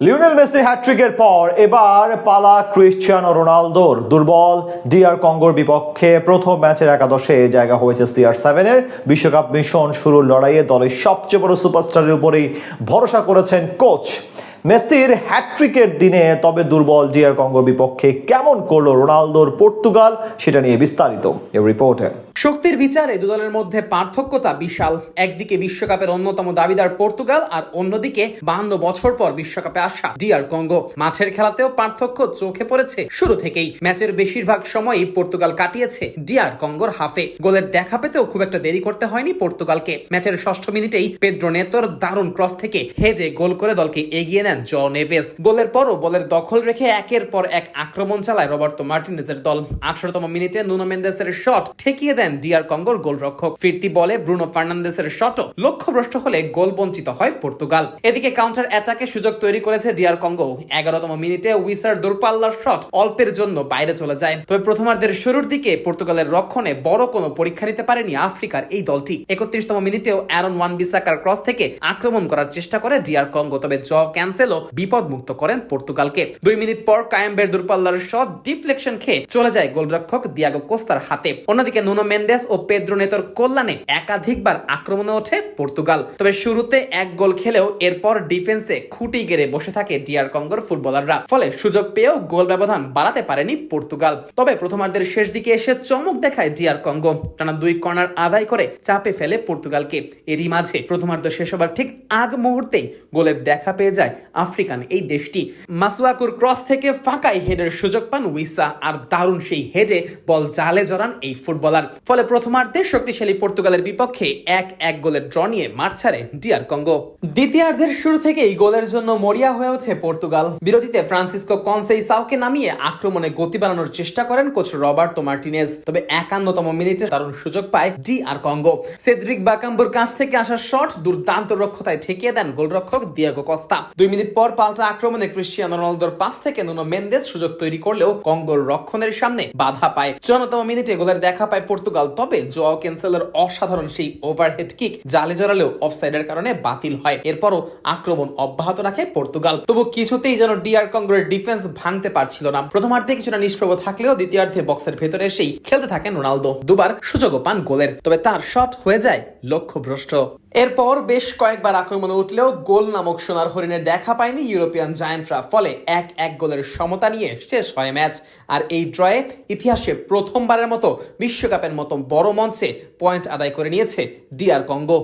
Lionel মেসির হ্যাটট্রিকের পর এবার পালা ক্রিশ্চিয়ানো রোনালদোর। দুর্বল ডিআর কঙ্গোর বিপক্ষে প্রথম ম্যাচের একাদশে জায়গা হয়েছে CR7-এর। বিশ্বকাপ মিশন শুরুর লড়াইয়ে দলের সবচেয়ে বড় সুপারস্টারের উপরেই ভরসা করেছেন কোচ। মেসির হ্যাটট্রিকের দিনে তবে দুর্বল ডিআর কঙ্গোর বিপক্ষে কেমন করলো রোনালদোর পর্তুগাল, সেটা নিয়ে বিস্তারিত এই রিপোর্টে। শক্তির বিচারে দু দলের মধ্যে পার্থক্যতা বিশাল। একদিকে বিশ্বকাপের অন্যতম দাবিদার পর্তুগাল, আর অন্যদিকে 52 বছর পর বিশ্বকাপে আসা ডিআর কঙ্গো। মাঠের খেলাতেও পার্থক্য চোখে পড়েছে শুরু থেকেই। ম্যাচের বেশিরভাগ সময়ই পর্তুগাল কাটিয়েছে ডিআর কঙ্গোর হাফে। গোলের দেখা পেতেও খুব একটা দেরি করতে হয়নি পর্তুগালকে। ম্যাচের 6ষ্ঠ মিনিটেই পেদ্রো নেতোর দারুণ ক্রস থেকে হেডে গোল করে দলকে এগিয়ে নেন জো নেভেস। গোলের পরও বলের দখল রেখে একের পর এক আক্রমণ চালায় রবার্তো মার্টিনেজের দল। 18তম মিনিটে নুনো মেন্দেসের শট ঠেকিয়ে দেন ডিআর কঙ্গোর গোলরক্ষক। ফিরতি বলে ব্রুনো ফার্নান্দেসের শটও লক্ষ্যভ্রষ্ট হলে গোল বঞ্চিত হয় পর্তুগাল। এদিকে কাউন্টার অ্যাটাকে সুযোগ তৈরি করেছে ডিআর কঙ্গো। 11তম মিনিটে উইসার দূরপাল্লার শট অল্পের জন্য বাইরে চলে যায়। তবে প্রথমার্ধের শুরুর দিকে পর্তুগালের রক্ষণে বড় কোনো পরীক্ষা নিতে পারেনি আফ্রিকার এই দলটি। 31তম মিনিটেও অ্যারন ওয়ান-বিসাকার ক্রস থেকে আক্রমণ করার চেষ্টা করে ডিআর কঙ্গো, তবে জ ক্যান্সেলো বিপদ মুক্ত করেন পর্তুগালকে। 2 মিনিট পর কায়েম্বের দূরপাল্লার শট ডিফ্লেকশন খেয়ে চলে যায় গোলরক্ষক দিয়াগো কোস্তার হাতে। অন্যদিকে নুনো মেন্দেস ও পেদ্রো নেতোর কল্যাণে একাধিকবার আক্রমণে ওঠে পর্তুগাল। তবে শুরুতে এক গোল খেলেও এরপর ডিফেন্সে খুঁটি গেড়ে বসে থাকে ডিআর কঙ্গোর ফুটবলাররা। ফলে সুযোগ পেয়েও গোল ব্যবধান বাড়াতে পারেনি পর্তুগাল। তবে প্রথমার্ধের শেষ দিকে এসে চমক দেখায় ডিআর কঙ্গো। টানা 2 কর্নার আদায় করে চাপে ফেলে পর্তুগালকে। এরই মাঝে প্রথমার্ধ শেষ হবার ঠিক আগ মুহূর্তেই গোলের দেখা পেয়ে যায় আফ্রিকান এই দেশটি। মাসুয়াকুর ক্রস থেকে ফাঁকায় হেডের সুযোগ পান উইসা, আর দারুণ সেই হেডে বল জালে জড়ান এই ফুটবলার। ফলে প্রথমার্ধে শক্তিশালী পর্তুগালের বিপক্ষে 1-1 গোলের ড্র নিয়ে মাঠ ছাড়ে ডিআর কঙ্গো। দ্বিতীয়ার্ধের শুরু থেকেই গোলের জন্য মরিয়া হয়ে ওঠে পর্তুগাল। বিরতিতে ফ্রান্সিসকো কনসেইসাওকে নামিয়ে আক্রমণে গতি বাড়ানোর চেষ্টা করেন কোচ রবার্তো মার্টিনেজ। তবে 51তম মিনিটে দারুণ সুযোগ পায় ডিআর কঙ্গো। সেদ্রিক বাকাম্বুর কাছ থেকে আসা শট দুর্দান্ত রক্ষতায় ঠেকিয়ে দেন গোলরক্ষক দিয়াগো কস্তা। 2 মিনিট পর পাল্টা আক্রমণে ক্রিশ্চিয়ানো রোনালদোর পাস থেকে নুনো মেন্দেস সুযোগ তৈরি করলেও কঙ্গোর রক্ষণের সামনে বাধা পায়। 54তম মিনিটে গোলের দেখা পায় পর্তুগাল, তবে জোয়াও ক্যান্সেলোর অসাধারণ সেই ওভারহেড কিক জালে জড়ালেও অফসাইডের কারণে বাতিল হয়। এরপরও আক্রমণ অব্যাহত রাখে পর্তুগাল। তবু কিছুতেই যেন ডিআর কঙ্গোর ডিফেন্স ভাঙতে পারছিল না। প্রথমার্ধে কিছুটা নিষ্প্রভ থাকলেও দ্বিতীয়ার্ধে বক্সের ভেতরে এসেই খেলতে থাকেন রোনালদো। দুবার সুযোগও পান গোলের, তবে তার শট হয়ে যায় লক্ষ্যভ্রষ্ট। এরপর বেশ কয়েকবার আক্রমণে উঠলেও গোল নামক সোনার হরিণের দেখা পায়নি ইউরোপিয়ান জায়ান্টরা। ফলে 1-1 গোলের সমতা নিয়ে শেষ হয় ম্যাচ। আর এই ড্রয়ে ইতিহাসে প্রথমবারের মতো বিশ্বকাপের মতো বড় মঞ্চে পয়েন্ট আদায় করে নিয়েছে ডিআর কঙ্গো।